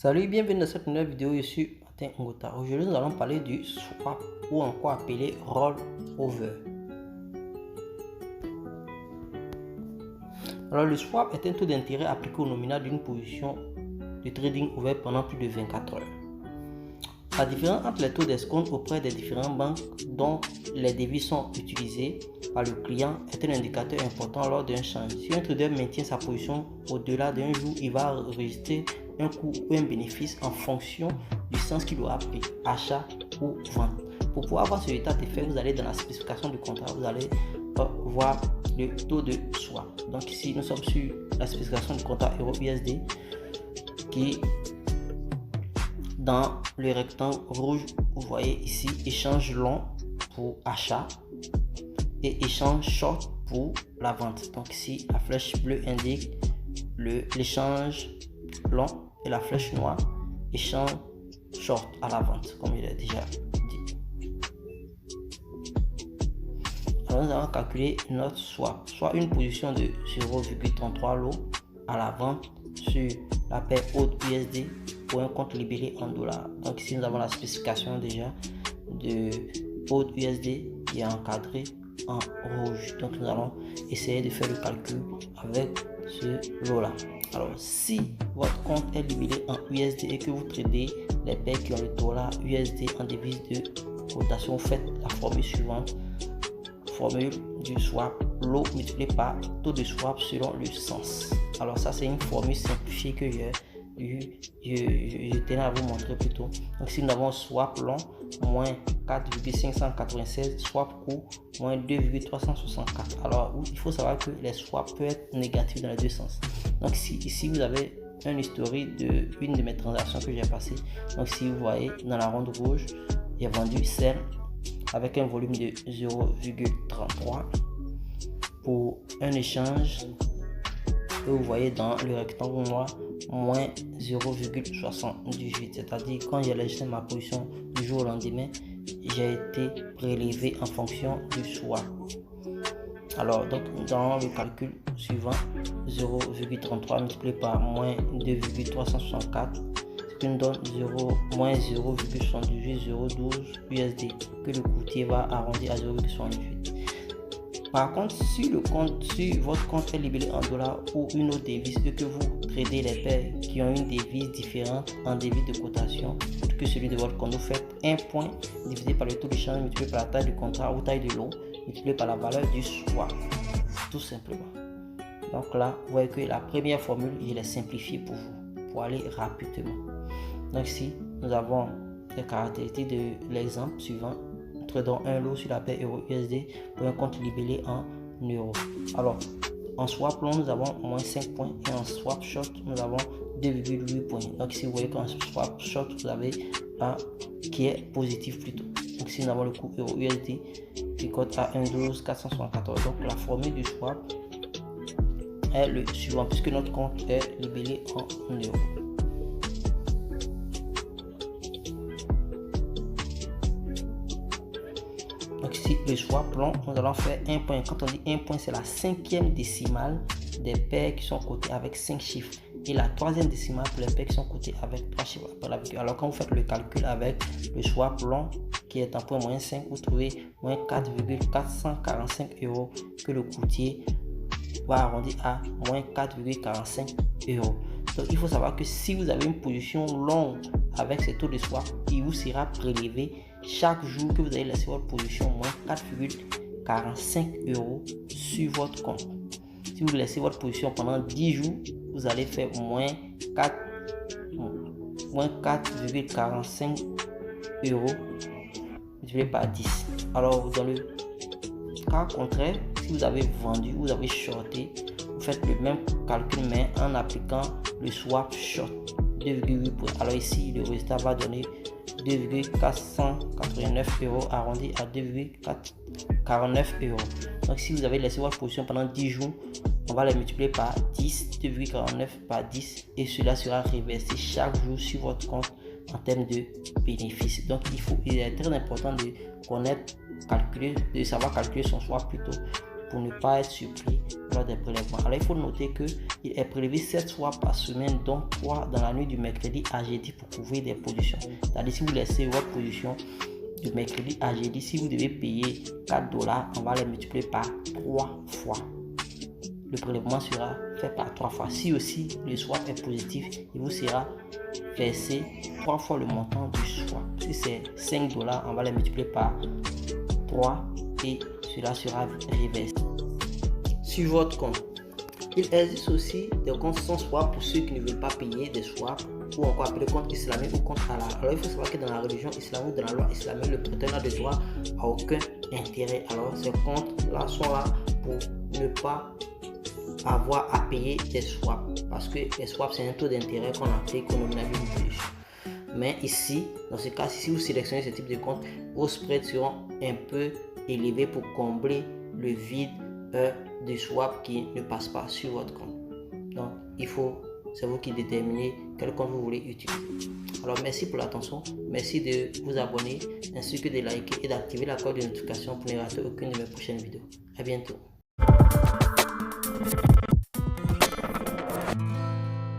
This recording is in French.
Salut, bienvenue dans cette nouvelle vidéo. Je suis Martin Ngota. Aujourd'hui, nous allons parler du swap ou encore appelé rollover. Alors, le swap est un taux d'intérêt appliqué au nominal d'une position de trading ouverte pendant plus de 24 heures. La différence entre les taux d'escompte auprès des différentes banques dont les devises sont utilisées par le client est un indicateur important lors d'un change. Si un trader maintient sa position au-delà d'un jour, il va enregistrer un coût ou un bénéfice en fonction du sens qu'il aura pris, achat ou vente. Pour pouvoir avoir ce état d'effet, vous allez dans la spécification du contrat, vous allez voir le taux de swap. Donc ici, nous sommes sur la spécification du contrat Euro-USD qui, dans le rectangle rouge, vous voyez ici échange long pour achat et échange short pour la vente. Donc ici, la flèche bleue indique l'échange long et la flèche noire échange short à la vente, comme il est déjà dit. Alors nous allons calculer notre swap, soit une position de 0,33 lot à la vente sur la paire haute USD pour un compte libellé en dollars. Donc ici nous avons la spécification déjà de haute USD qui est encadrée en rouge. Donc nous allons essayer de faire le calcul avec ce lot là. Alors si votre compte est libellé en USD et que vous tradez les paires qui ont le dollar USD en devise de cotation, faites la formule suivante. Formule du swap, lot multiplié par taux de swap selon le sens. Alors ça c'est une formule simplifiée que je tenais à vous montrer plus tôt. Donc si nous avons swap long moins 4,596, swap court moins 2,364. Alors il faut savoir que les swaps peuvent être négatifs dans les deux sens. Donc ici vous avez un historique de une de mes transactions que j'ai passées. Donc si vous voyez dans la ronde rouge, j'ai vendu celle avec un volume de 0,33 pour un échange que vous voyez dans le rectangle noir moins 0,78, c'est-à-dire quand j'ai laissé ma position du jour au lendemain, j'ai été prélevé en fonction du swap. Alors donc dans le calcul suivant, 0,33 multiplié par moins 2,364, ce qui nous donne moins 0,78012 USD que le courtier va arrondir à 0,78. Par contre, si votre compte est libellé en dollars ou une autre devise et que vous tradez les paires qui ont une devise différente en devise de cotation que celui de votre compte, vous faites un point divisé par le taux de change multiplié par la taille du contrat ou taille de lot multiplié par la valeur du swap, tout simplement. Donc là, vous voyez que la première formule, je l'ai simplifiée pour vous, pour aller rapidement. Donc ici, nous avons les caractéristiques de l'exemple suivant. Tradons un lot sur la paire Euro-USD pour un compte libellé en euros. Alors, en swap long, nous avons moins 5 points et en swap short, nous avons 2,8 points. Donc ici, vous voyez qu'en swap short, vous avez un qui est positif plutôt. Donc ici, nous avons le coût Euro-USD qui cote à 1,12474. Donc la formule du swap est le suivant puisque notre compte est libellé en euros. Donc ici, le swap long, nous allons faire un point. Quand on dit un point, c'est la 5e décimale des paires qui sont cotées avec 5 chiffres. Et la 3e décimale pour les paires qui sont cotées avec 3 chiffres après la virgule. Alors quand vous faites le calcul avec le swap long qui est en point moins 5, vous trouvez moins 4,445 € que le courtier va arrondir à moins 4,45 €. Donc il faut savoir que si vous avez une position longue avec ces taux de swap, il vous sera prélevé chaque jour que vous allez laisser votre position moins 4,45 € sur votre compte. Si vous laissez votre position pendant 10 jours, vous allez faire moins 4,45 € multiplié par 10. Alors dans le cas contraire, si vous avez vendu, vous avez shorté, vous faites le même calcul mais en appliquant le swap short 2,8 points. Alors ici, le résultat va donner 2,489 € arrondi à 2,49 €. Donc si vous avez laissé votre position pendant 10 jours, on va les multiplier par 10, 2,49 par 10 et cela sera reversé chaque jour sur votre compte en termes de bénéfices. Donc il est très important de connaître, calculer, de savoir calculer son swap plutôt pour ne pas être surpris lors des prélèvements. Alors il faut noter qu'il est prélevé 7 fois par semaine, donc 3 dans la nuit du mercredi à jeudi pour couvrir des positions. C'est-à-dire si vous laissez votre position du mercredi à jeudi, si vous devez payer 4 $, on va les multiplier par 3 fois. Le prélèvement sera fait par 3 fois. Si aussi le swap est positif, il vous sera versé 3 fois le montant du swap. Si c'est 5 $, on va les multiplier par 3 et cela sera reversé sur votre compte. Il existe aussi des comptes sans swap pour ceux qui ne veulent pas payer des swaps, ou encore appelé compte islamique ou compte halal. Alors il faut savoir que dans la religion islamique ou dans la loi islamique, le prêteur n'a de droit à aucun intérêt. Alors ces comptes-là sont là pour ne pas avoir à payer des swaps, parce que les swaps c'est un taux d'intérêt qu'on applique au nominal d'une position. Mais ici, dans ce cas, si vous sélectionnez ce type de compte, vos spreads seront un peu élevés pour combler le vide de swap qui ne passe pas sur votre compte. Donc c'est vous qui déterminez quel compte vous voulez utiliser. Alors merci pour l'attention, merci de vous abonner ainsi que de liker et d'activer la cloche de notification pour ne rater aucune de mes prochaines vidéos. À bientôt.